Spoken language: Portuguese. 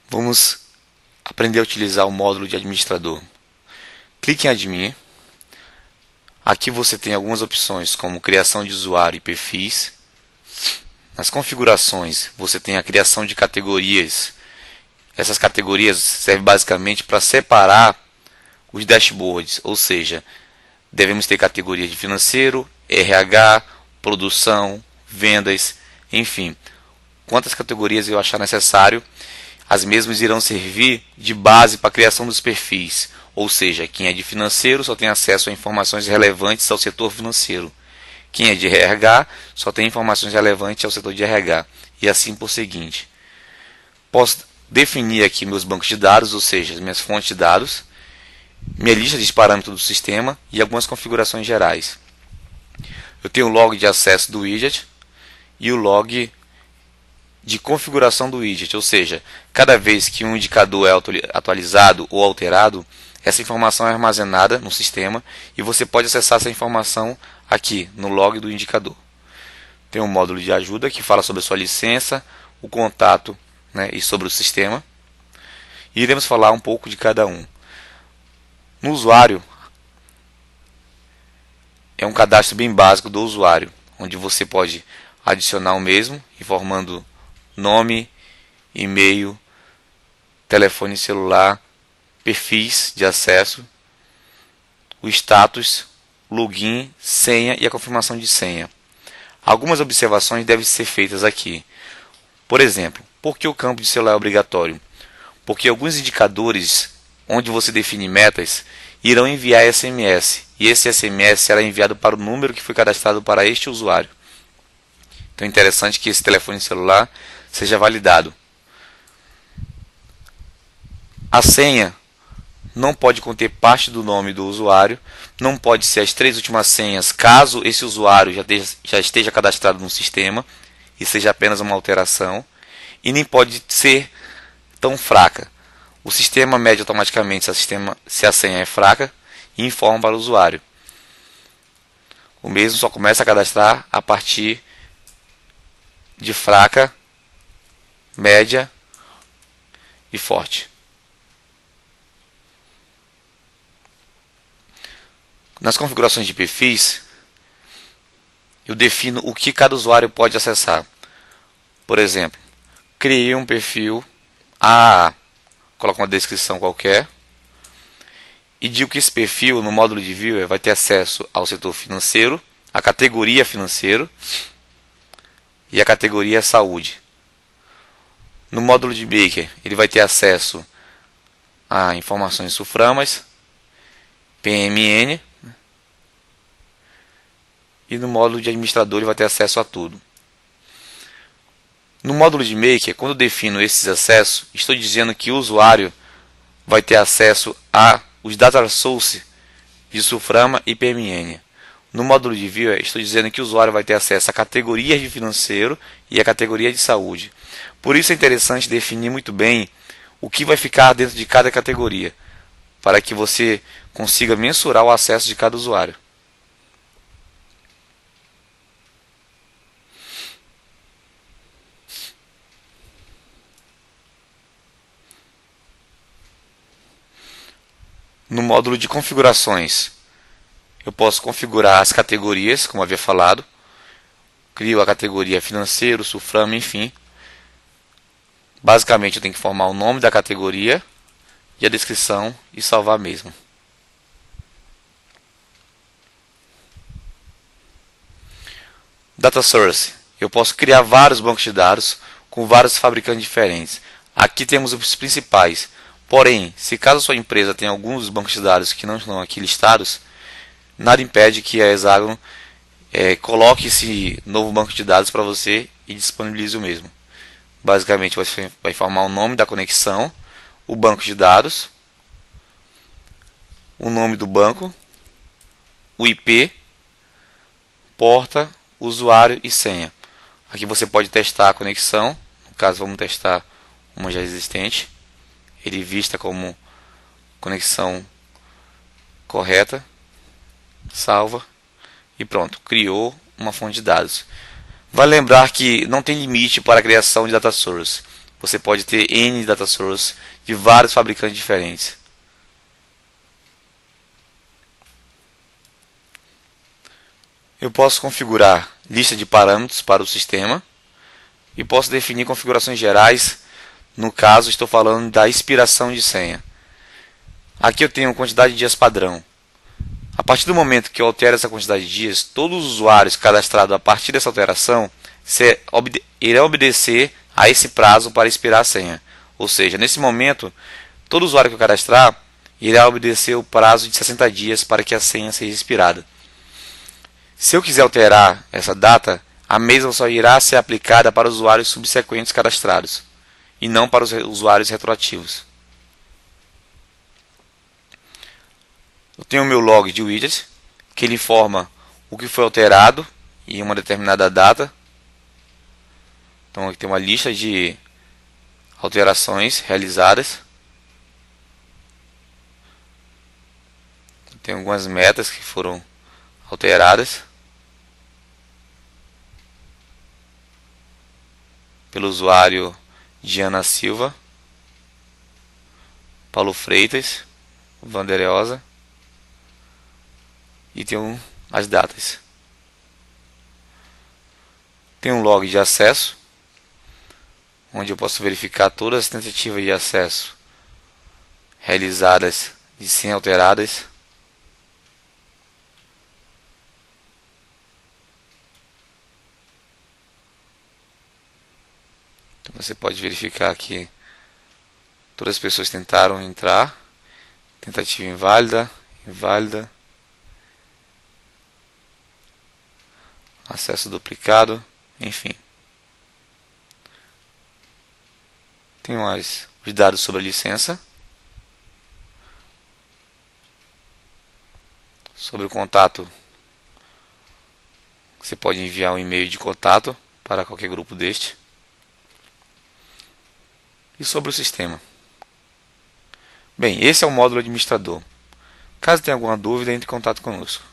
Vamos aprender a utilizar o módulo de administrador. Clique em Admin. Aqui você tem algumas opções como criação de usuário e perfis. Nas configurações você tem a criação de categorias. Essas categorias servem basicamente para separar os dashboards, ou seja, devemos ter categorias de financeiro, RH, produção, vendas, enfim. Quantas categorias eu achar necessário, as mesmas irão servir de base para a criação dos perfis. Ou seja, quem é de financeiro só tem acesso a informações relevantes ao setor financeiro. Quem é de RH só tem informações relevantes ao setor de RH. E assim por seguinte. Posso definir aqui meus bancos de dados, ou seja, as minhas fontes de dados, minha lista de parâmetros do sistema e algumas configurações gerais. Eu tenho o log de acesso do widget e o log de configuração do widget, ou seja, cada vez que um indicador é atualizado ou alterado, essa informação é armazenada no sistema e você pode acessar essa informação aqui no log do indicador. Tem um módulo de ajuda que fala sobre a sua licença, o contato, e sobre o sistema. E iremos falar um pouco de cada um. No usuário, é um cadastro bem básico do usuário, onde você pode adicionar o mesmo, informando nome, e-mail, telefone celular, perfis de acesso, o status, login, senha e a confirmação de senha. Algumas observações devem ser feitas aqui. Por exemplo, por que o campo de celular é obrigatório? Porque alguns indicadores onde você define metas irão enviar SMS, e esse SMS será enviado para o número que foi cadastrado para este usuário. Então é interessante que esse telefone celular seja validado. A senha não pode conter parte do nome do usuário, não pode ser as 3 últimas senhas caso esse usuário já esteja cadastrado no sistema e seja apenas uma alteração, e nem pode ser tão fraca. O sistema mede automaticamente se a senha é fraca e informa para o usuário. O mesmo só começa a cadastrar a partir de fraca, média e forte. Nas configurações de perfis, eu defino o que cada usuário pode acessar. Por exemplo, criei um perfil AAA, coloco uma descrição qualquer e digo que esse perfil no módulo de viewer vai ter acesso ao setor financeiro, a categoria financeiro e a categoria saúde. No módulo de maker ele vai ter acesso a informações sulframas, PMN, e no módulo de administrador ele vai ter acesso a tudo. No módulo de maker, quando eu defino esses acessos, estou dizendo que o usuário vai ter acesso a os data source de sulframa e PMN. No módulo de viewer, estou dizendo que o usuário vai ter acesso a categorias de financeiro e a categoria de saúde. Por isso é interessante definir muito bem o que vai ficar dentro de cada categoria, para que você consiga mensurar o acesso de cada usuário. No módulo de configurações, eu posso configurar as categorias, como havia falado. Crio a categoria financeiro, sulframa, enfim. Basicamente eu tenho que formar o nome da categoria e a descrição e salvar mesmo. Data Source. Eu posso criar vários bancos de dados com vários fabricantes diferentes. Aqui temos os principais. Porém, se caso sua empresa tem alguns dos bancos de dados que não estão aqui listados, nada impede que a Hexagon coloque esse novo banco de dados para você e disponibilize o mesmo. Basicamente, você vai informar o nome da conexão, o banco de dados, o nome do banco, o IP, porta, usuário e senha. Aqui você pode testar a conexão, no caso vamos testar uma já existente. Ele vista como conexão correta, salva e pronto, criou uma fonte de dados. Vale lembrar que não tem limite para a criação de data source. Você pode ter N data source de vários fabricantes diferentes. Eu posso configurar lista de parâmetros para o sistema e posso definir configurações gerais. No caso, estou falando da expiração de senha. Aqui eu tenho quantidade de dias padrão. A partir do momento que eu altero essa quantidade de dias, todos os usuários cadastrados a partir dessa alteração irão obedecer a esse prazo para expirar a senha. Ou seja, nesse momento, todo usuário que eu cadastrar irá obedecer o prazo de 60 dias para que a senha seja expirada. Se eu quiser alterar essa data, a mesma só irá ser aplicada para os usuários subsequentes cadastrados e não para os usuários retroativos. Eu tenho o meu log de widget, que ele informa o que foi alterado em uma determinada data. Então aqui tem uma lista de alterações realizadas. Tem algumas metas que foram alteradas pelo usuário Diana Silva, Paulo Freitas, Vandereosa, e tem as datas. Tem um log de acesso, onde eu posso verificar todas as tentativas de acesso realizadas e sem alteradas. Então você pode verificar que todas as pessoas tentaram entrar, tentativa inválida, inválida, acesso duplicado, enfim. Tem mais os dados sobre a licença, sobre o contato. Você pode enviar um e-mail de contato para qualquer grupo deste. E sobre o sistema. Bem, esse é o módulo administrador. Caso tenha alguma dúvida, entre em contato conosco.